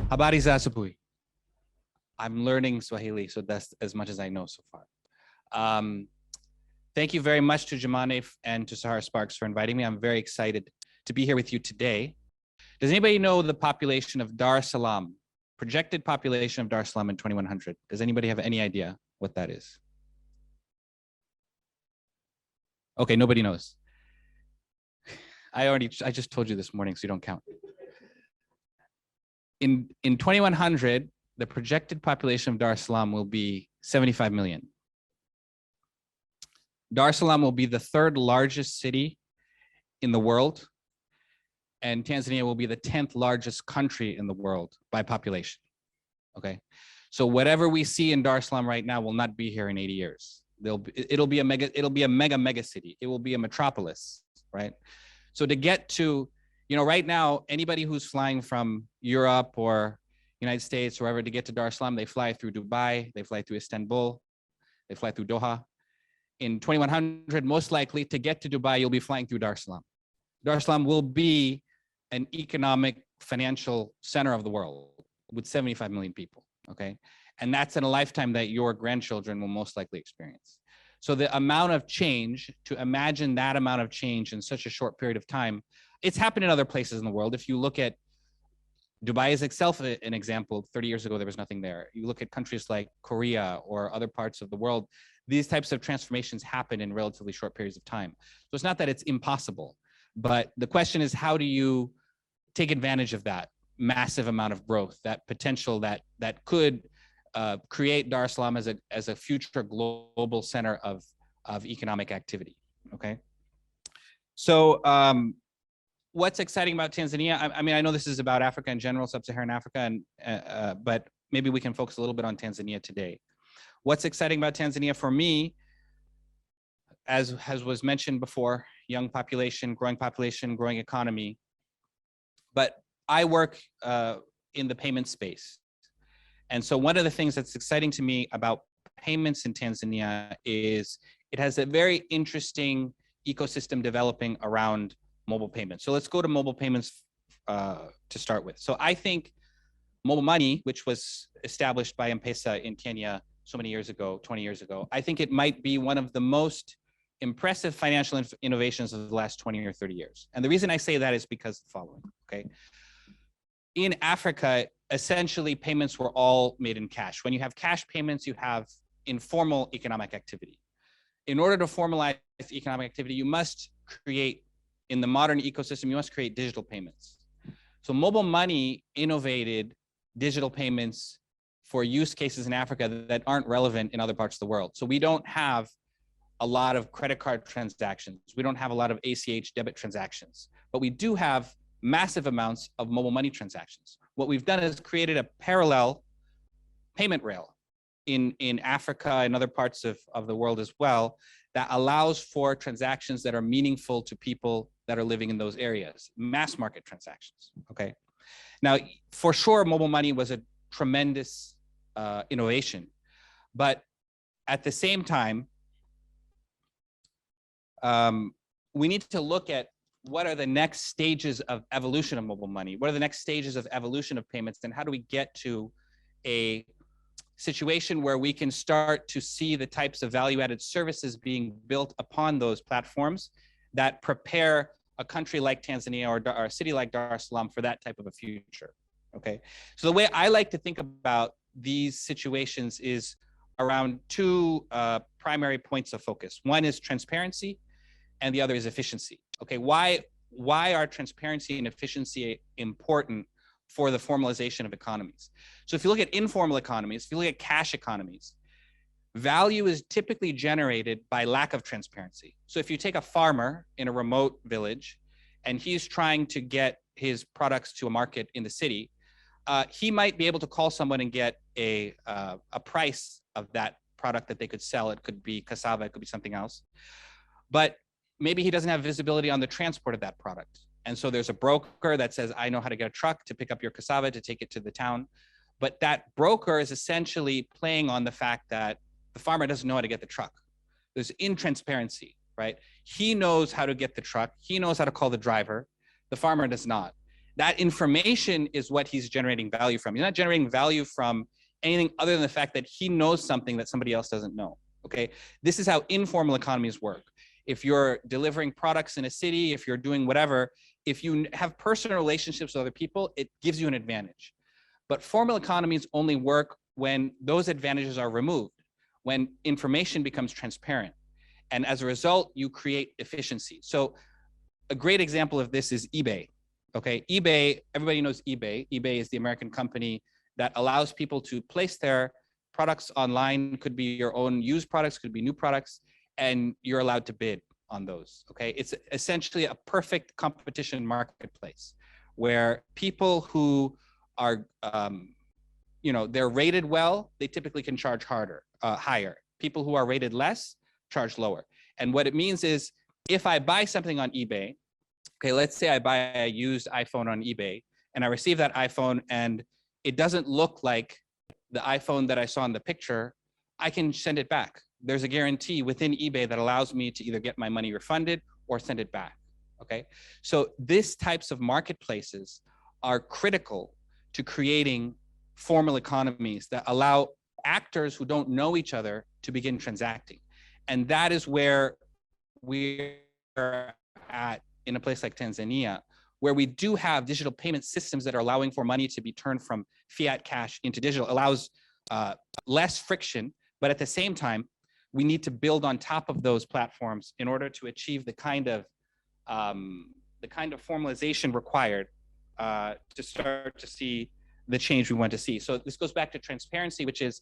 Habari za asubuhi. I'm learning Swahili, so that's as much as I know so far. Thank you very much to Jamane and to Sahara Sparks for inviting me. I'm very excited to be here with you today. Does anybody know the population of Dar es Salaam? Projected population of Dar es Salaam in 2100. Does anybody have any idea what that is? Okay, nobody knows. I just told you this morning, so you don't count. In 2100, the projected population of Dar es Salaam will be 75 million. Dar es Salaam will be the third largest city in the world, and Tanzania will be the 10th largest country in the world by population. Okay, so whatever we see in Dar es Salaam right now will not be here in 80 years. It'll be a mega city. It will be a metropolis, right? So to get to, right now, anybody who's flying from Europe or United States or wherever to get to Dar es Salaam, they fly through Dubai, they fly through Istanbul, they fly through Doha. In 2100, most likely to get to Dubai, you'll be flying through Dar es Salaam. Dar es Salaam will be an economic, financial center of the world with 75 million people, okay? And that's in a lifetime that your grandchildren will most likely experience. So the amount of change, to imagine that amount of change in such a short period of time, it's happened in other places in the world. If you look at Dubai is itself an example. 30 years ago, there was nothing there. You look at countries like Korea or other parts of the world, these types of transformations happen in relatively short periods of time. So it's not that it's impossible, but the question is, how do you take advantage of that massive amount of growth, that potential that could create Dar es Salaam as a future global center of economic activity, okay? So what's exciting about Tanzania? I mean, I know this is about Africa in general, sub-Saharan Africa, but maybe we can focus a little bit on Tanzania today. What's exciting about Tanzania for me, as was mentioned before, young population, growing economy, but I work in the payment space. And so one of the things that's exciting to me about payments in Tanzania is it has a very interesting ecosystem developing around mobile payments. So let's go to mobile payments to start with. So I think mobile money, which was established by M-Pesa in Kenya so many years ago, 20 years ago, I think it might be one of the most impressive financial innovations of the last 20 or 30 years. And the reason I say that is because of the following, okay? In Africa, essentially payments were all made in cash. When you have cash payments, you have informal economic activity. In order to formalize economic activity, you must create, in the modern ecosystem, you must create digital payments. So mobile money innovated digital payments for use cases in Africa that aren't relevant in other parts of the world. So we don't have a lot of credit card transactions. We don't have a lot of ACH debit transactions, but we do have massive amounts of mobile money transactions. What we've done is created a parallel payment rail in Africa and other parts of the world as well that allows for transactions that are meaningful to people that are living in those areas, mass market transactions, okay? Now, for sure, mobile money was a tremendous innovation, but at the same time, we need to look at what are the next stages of evolution of mobile money? What are the next stages of evolution of payments? And how do we get to a situation where we can start to see the types of value-added services being built upon those platforms that prepare a country like Tanzania or a city like Dar es Salaam for that type of a future, okay? So the way I like to think about these situations is around two primary points of focus. One is transparency, and the other is efficiency. Okay, why are transparency and efficiency important for the formalization of economies? So if you look at informal economies, if you look at cash economies, value is typically generated by lack of transparency. So if you take a farmer in a remote village and he's trying to get his products to a market in the city, he might be able to call someone and get a price of that product that they could sell. It could be cassava, it could be something else. But maybe he doesn't have visibility on the transport of that product. And so there's a broker that says, I know how to get a truck to pick up your cassava to take it to the town. But that broker is essentially playing on the fact that the farmer doesn't know how to get the truck. There's intransparency, right? He knows how to get the truck. He knows how to call the driver, The farmer does not. That information is what he's generating value from. He's not generating value from anything other than the fact that he knows something that somebody else doesn't know. Okay, this is how informal economies work. If you're delivering products in a city, if you're doing whatever, if you have personal relationships with other people, it gives you an advantage. But formal economies only work when those advantages are removed, when information becomes transparent. And as a result, you create efficiency. So a great example of this is eBay. Okay, eBay, everybody knows eBay. eBay is the American company that allows people to place their products online. Could be your own used products, could be new products, and you're allowed to bid on those. Okay, it's essentially a perfect competition marketplace where people who are, they're rated well, they typically can charge higher. People who are rated less charge lower. And what it means is, if I buy something on eBay, okay, let's say I buy a used iPhone on eBay and I receive that iPhone and it doesn't look like the iPhone that I saw in the picture, I can send it back. There's a guarantee within eBay that allows me to either get my money refunded or send it back, okay? So these types of marketplaces are critical to creating formal economies that allow actors who don't know each other to begin transacting. And that is where we're at in a place like Tanzania, where we do have digital payment systems that are allowing for money to be turned from fiat cash into digital, allows less friction, but at the same time, we need to build on top of those platforms in order to achieve the kind of formalization required to start to see the change we want to see. So this goes back to transparency, which is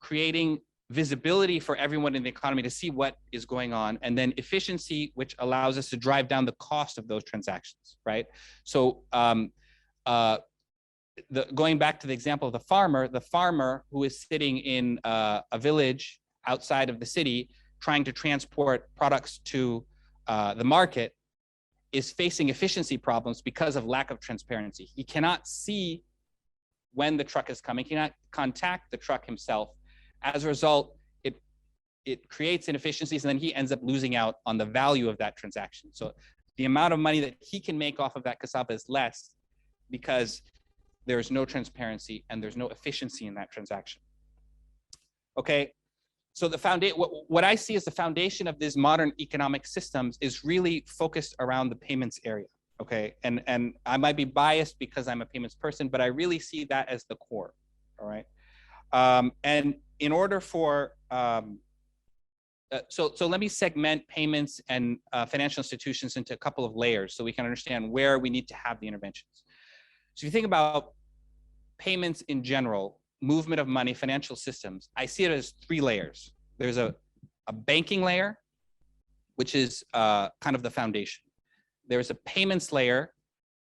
creating visibility for everyone in the economy to see what is going on, and then efficiency, which allows us to drive down the cost of those transactions, right? So going back to the example of the farmer who is sitting in a village outside of the city trying to transport products to the market is facing efficiency problems because of lack of transparency. He cannot see when the truck is coming, he cannot contact the truck himself. As a result, it creates inefficiencies, and then he ends up losing out on the value of that transaction. So the amount of money that he can make off of that cassava is less because there's no transparency and there's no efficiency in that transaction. Okay, so what I see as the foundation of these modern economic systems is really focused around the payments area. Okay, and I might be biased because I'm a payments person, but I really see that as the core. All right. And in order for, so let me segment payments and financial institutions into a couple of layers so we can understand where we need to have the interventions. So if you think about payments in general, movement of money, financial systems, I see it as 3 layers. There's a banking layer, which is kind of the foundation. There's a payments layer,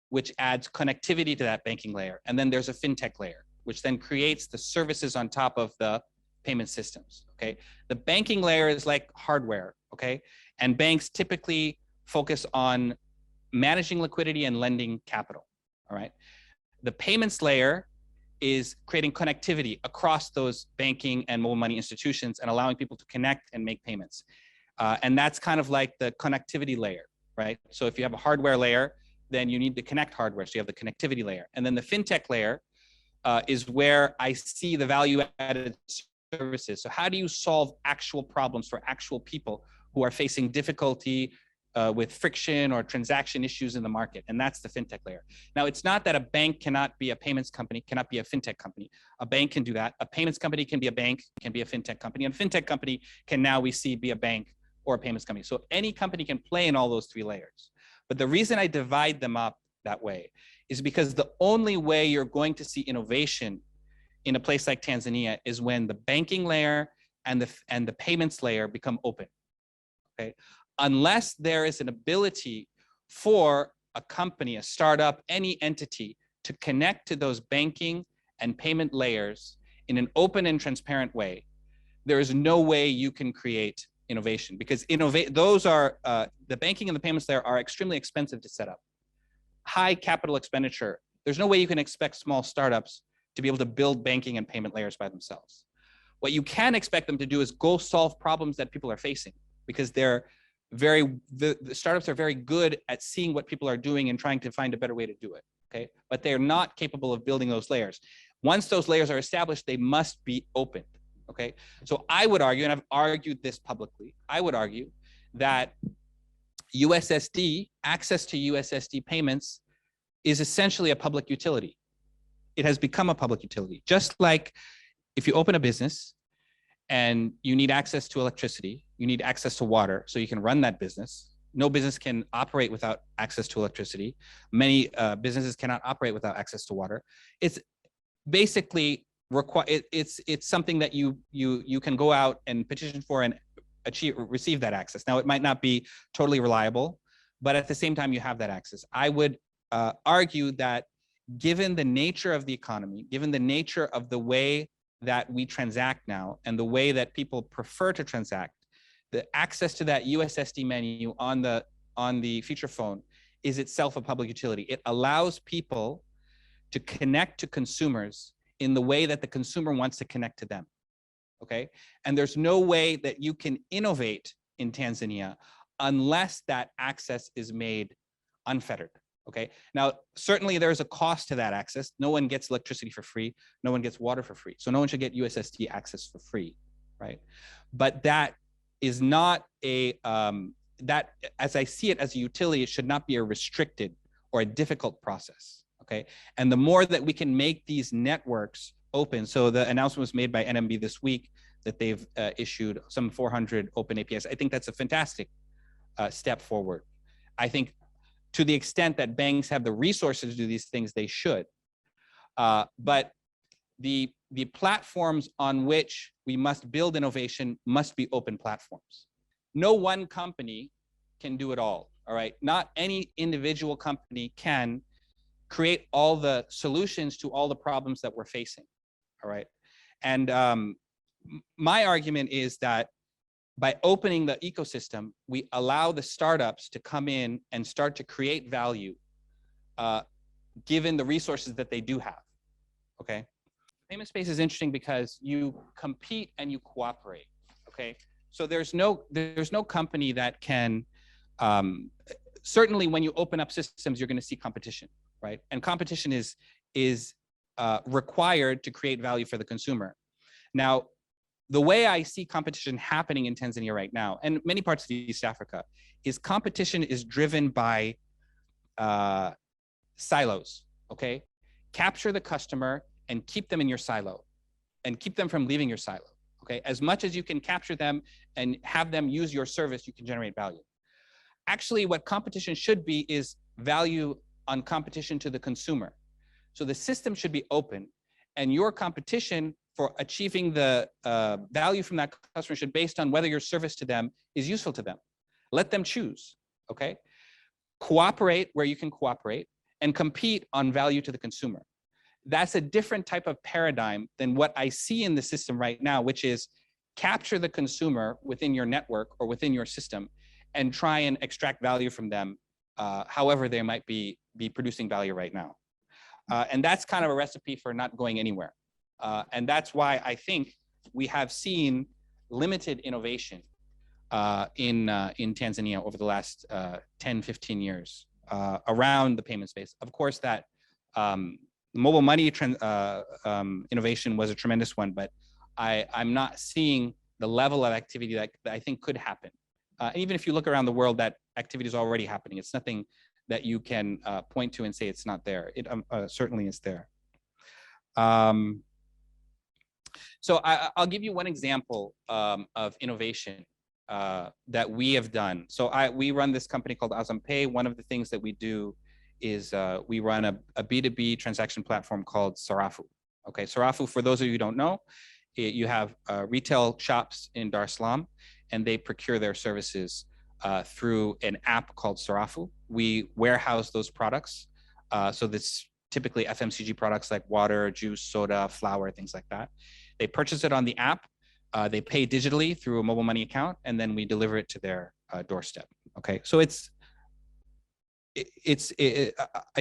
which adds connectivity to that banking layer. And then there's a fintech layer, which then creates the services on top of the payment systems, okay? The banking layer is like hardware, okay? And banks typically focus on managing liquidity and lending capital, all right? The payments layer is creating connectivity across those banking and mobile money institutions and allowing people to connect and make payments. And that's kind of like the connectivity layer, right? So if you have a hardware layer, then you need to connect hardware, so you have the connectivity layer. And then the fintech layer is where I see the value-added services. So how do you solve actual problems for actual people who are facing difficulty with friction or transaction issues in the market? And that's the fintech layer. Now, it's not that a bank cannot be a payments company, cannot be a fintech company. A bank can do that. A payments company can be a bank, can be a fintech company. And a fintech company can now we see be a bank or a payments company. So any company can play in all those 3 layers. But the reason I divide them up that way is because the only way you're going to see innovation in a place like Tanzania is when the banking layer and the payments layer become open, okay? Unless there is an ability for a company, a startup, any entity to connect to those banking and payment layers in an open and transparent way, there is no way you can create innovation, because those are the banking and the payments layer are extremely expensive to set up. High capital expenditure. There's no way you can expect small startups to be able to build banking and payment layers by themselves. What you can expect them to do is go solve problems that people are facing, because they're the startups are very good at seeing what people are doing and trying to find a better way to do it. Okay, but they're not capable of building those layers. Once those layers are established, they must be opened. Okay, so I would argue, and I've argued this publicly, I would argue that USSD, access to USSD payments, is essentially a public utility. It has become a public utility. Just like if you open a business and you need access to electricity, you need access to water so you can run that business. No business can operate without access to electricity. Many businesses cannot operate without access to water. It's basically it's something that you can go out and petition for and receive that access. Now, it might not be totally reliable, but at the same time, you have that access. I would argue that given the nature of the economy, given the nature of the way that we transact now and the way that people prefer to transact, the access to that USSD menu on the feature phone is itself a public utility. It allows people to connect to consumers in the way that the consumer wants to connect to them. Okay, and there's no way that you can innovate in Tanzania unless that access is made unfettered. Okay, now certainly there's a cost to that access. No one gets electricity for free. No one gets water for free. So no one should get USSD access for free, right? But that is not a that, as I see it as a utility, it should not be a restricted or a difficult process. Okay, and the more that we can make these networks open. So the announcement was made by NMB this week that they've issued some 400 open APIs. I think that's a fantastic step forward. I think to the extent that banks have the resources to do these things, they should. But the platforms on which we must build innovation must be open platforms. No one company can do it all right? Not any individual company can create all the solutions to all the problems that we're facing, all right? And my argument is that by opening the ecosystem, we allow the startups to come in and start to create value given the resources that they do have, okay? Payment space is interesting because you compete and you cooperate, okay? So there's no company that can, certainly when you open up systems, you're gonna see competition, right? And competition is required to create value for the consumer. Now, the way I see competition happening in Tanzania right now, and many parts of East Africa, is competition is driven by silos, okay? Capture the customer and keep them in your silo and keep them from leaving your silo, okay? As much as you can capture them and have them use your service, you can generate value. Actually, what competition should be is value on competition to the consumer. So the system should be open and your competition for achieving the value from that customer should be based on whether your service to them is useful to them. Let them choose, okay? Cooperate where you can cooperate and compete on value to the consumer. That's a different type of paradigm than what I see in the system right now, which is capture the consumer within your network or within your system and try and extract value from them, however they might be producing value right now. And that's kind of a recipe for not going anywhere. And that's why I think we have seen limited innovation in Tanzania over the last 10, 15 years around the payment space. Of course, that mobile money innovation was a tremendous one, but I'm not seeing the level of activity that I think could happen. Even if you look around the world, that activity is already happening. It's nothing that you can point to and say it's not there. It certainly is there. So I'll give you one example of innovation that we have done. So we run this company called Azam Pay. One of the things that we do is we run a B2B transaction platform called Sarafu. Okay, Sarafu, for those of you who don't know, you have retail shops in Dar es Salaam, and they procure their services through an app called Sarafu. We warehouse those products. So that's typically FMCG products like water, juice, soda, flour, things like that. They purchase it on the app. They pay digitally through a mobile money account, and then we deliver it to their doorstep. Okay, so I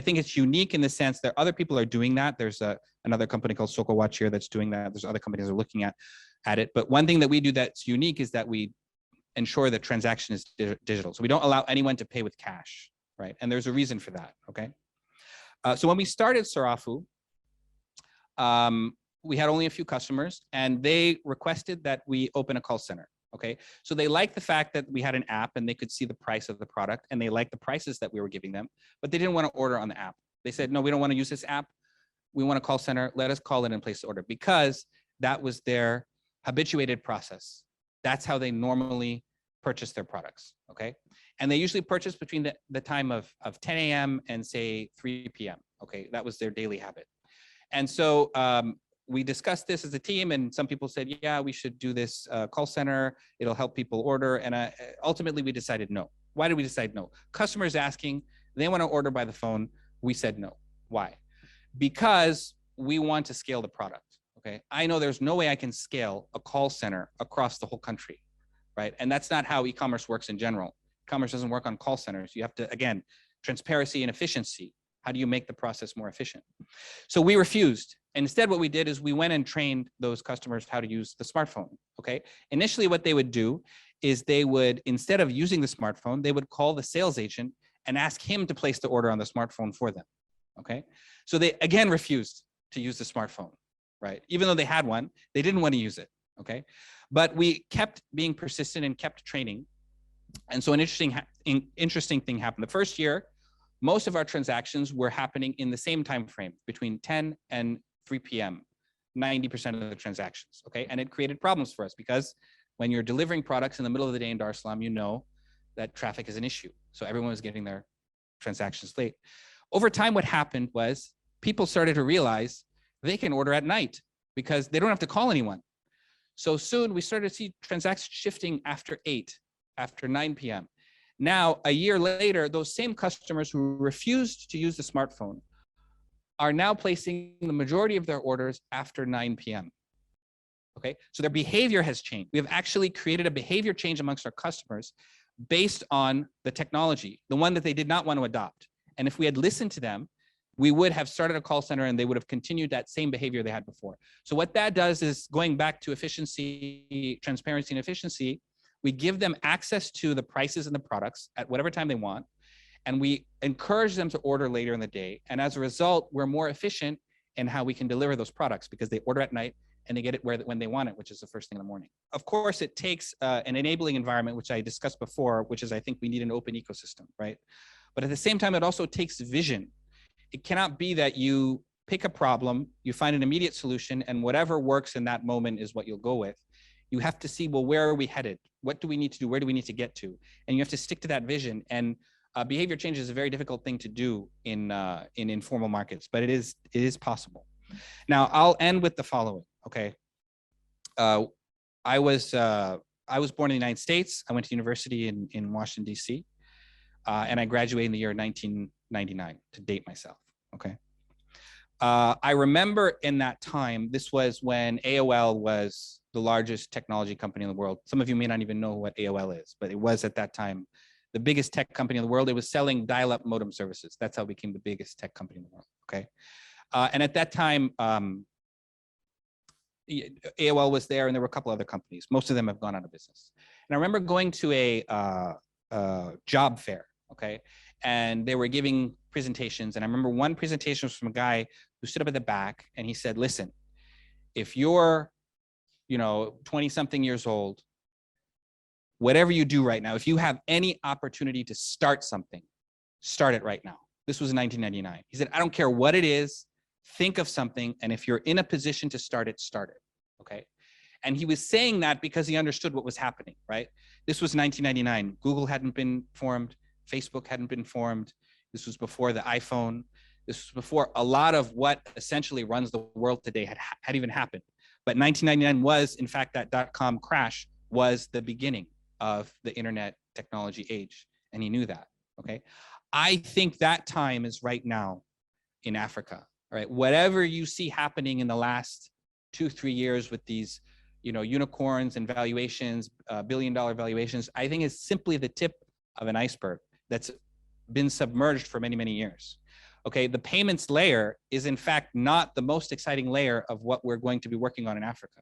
think it's unique in the sense that other people are doing that. There's another company called Soko Watch here that's doing that. There's other companies that are looking at it. But one thing that we do that's unique is that we ensure that transaction is digital. So we don't allow anyone to pay with cash, right? And there's a reason for that, okay? So when we started Sarafu, we had only a few customers, and they requested that we open a call center, okay? So they liked the fact that we had an app and they could see the price of the product, and they liked the prices that we were giving them, but they didn't want to order on the app. They said, no, we don't want to use this app. We want a call center. Let us call in and place the order, because that was their habituated process. That's how they normally purchase their products, okay? And they usually purchase between the time of 10 a.m. and say 3 p.m., okay? That was their daily habit. And so we discussed this as a team, and some people said, yeah, we should do this call center. It'll help people order. And ultimately we decided no. Why did we decide no? Customers asking, they want to order by the phone. We said no. Why? Because we want to scale the product. Okay, I know there's no way I can scale a call center across the whole country, right? And that's not how e-commerce works in general. E-commerce doesn't work on call centers. You have to, again, transparency and efficiency. How do you make the process more efficient? So we refused. And instead, what we did is we went and trained those customers how to use the smartphone, okay? Initially, what they would do is they would, instead of using the smartphone, they would call the sales agent and ask him to place the order on the smartphone for them, okay? So they, again, refused to use the smartphone. Right? Even though they had one, they didn't want to use it, okay? But we kept being persistent and kept training. And so an interesting thing happened. The first year, most of our transactions were happening in the same time frame, between 10 and 3 p.m., 90% of the transactions, okay? And it created problems for us, because when you're delivering products in the middle of the day in Dar es Salaam, you know that traffic is an issue. So everyone was getting their transactions late. Over time, what happened was people started to realize they can order at night because they don't have to call anyone. So soon we started to see transactions shifting after 8, after 9 p.m. Now, a year later, those same customers who refused to use the smartphone are now placing the majority of their orders after 9 p.m. Okay, so their behavior has changed. We have actually created a behavior change amongst our customers based on the technology, the one that they did not want to adopt. And if we had listened to them, we would have started a call center and they would have continued that same behavior they had before. So what that does is, going back to efficiency, transparency and efficiency, we give them access to the prices and the products at whatever time they want, and we encourage them to order later in the day. And as a result, we're more efficient in how we can deliver those products, because they order at night and they get it when they want it, which is the first thing in the morning. Of course, it takes an enabling environment, which I discussed before, which is, I think we need an open ecosystem, right? But at the same time, it also takes vision. It cannot be that you pick a problem, you find an immediate solution, and whatever works in that moment is what you'll go with. You have to see, well, where are we headed? What do we need to do? Where do we need to get to? And you have to stick to that vision. And behavior change is a very difficult thing to do in informal markets, but it is possible. Now, I'll end with the following, okay? I was born in the United States. I went to university in Washington, D.C., and I graduated in the year 1999, to date myself, okay? I remember in that time, this was when AOL was the largest technology company in the world. Some of you may not even know what AOL is, but it was at that time the biggest tech company in the world. It was selling dial-up modem services. That's how it became the biggest tech company in the world, okay? And at that time, AOL was there, and there were a couple other companies. Most of them have gone out of business. And I remember going to a job fair, okay? And they were giving presentations. And I remember one presentation was from a guy who stood up at the back, and he said, listen, if you're, 20 something years old, whatever you do right now, if you have any opportunity to start something, start it right now. This was in 1999. He said, I don't care what it is, think of something. And if you're in a position to start it, okay? And he was saying that because he understood what was happening, right? This was 1999. Google hadn't been formed. Facebook hadn't been formed. This was before the iPhone. This was before a lot of what essentially runs the world today had even happened. But 1999 was, in fact, that dot-com crash was the beginning of the internet technology age. And he knew that, okay? I think that time is right now in Africa, all right? Whatever you see happening in the last 2-3 years with these, unicorns and valuations, billion-dollar valuations, I think is simply the tip of an iceberg that's been submerged for many, many years. Okay, the payments layer is in fact not the most exciting layer of what we're going to be working on in Africa.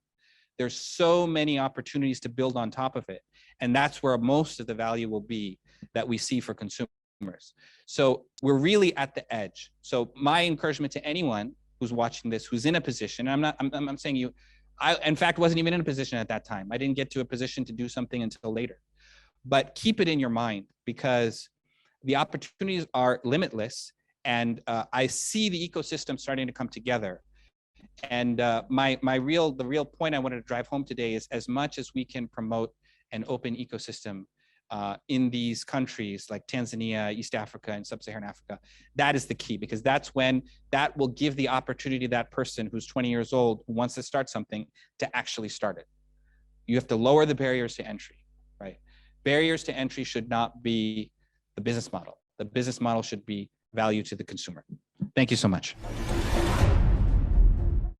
There's so many opportunities to build on top of it. And that's where most of the value will be that we see for consumers. So we're really at the edge. So my encouragement to anyone who's watching this, who's in a position, I'm saying you, I in fact wasn't even in a position at that time. I didn't get to a position to do something until later. But keep it in your mind, because the opportunities are limitless, and I see the ecosystem starting to come together. And the real point I wanted to drive home today is, as much as we can promote an open ecosystem in these countries like Tanzania, East Africa, and Sub-Saharan Africa, that is the key, because that's when that will give the opportunity to that person who's 20 years old who wants to start something to actually start it. You have to lower the barriers to entry, right? Barriers to entry should not be the business model. The business model should be value to the consumer. Thank you so much.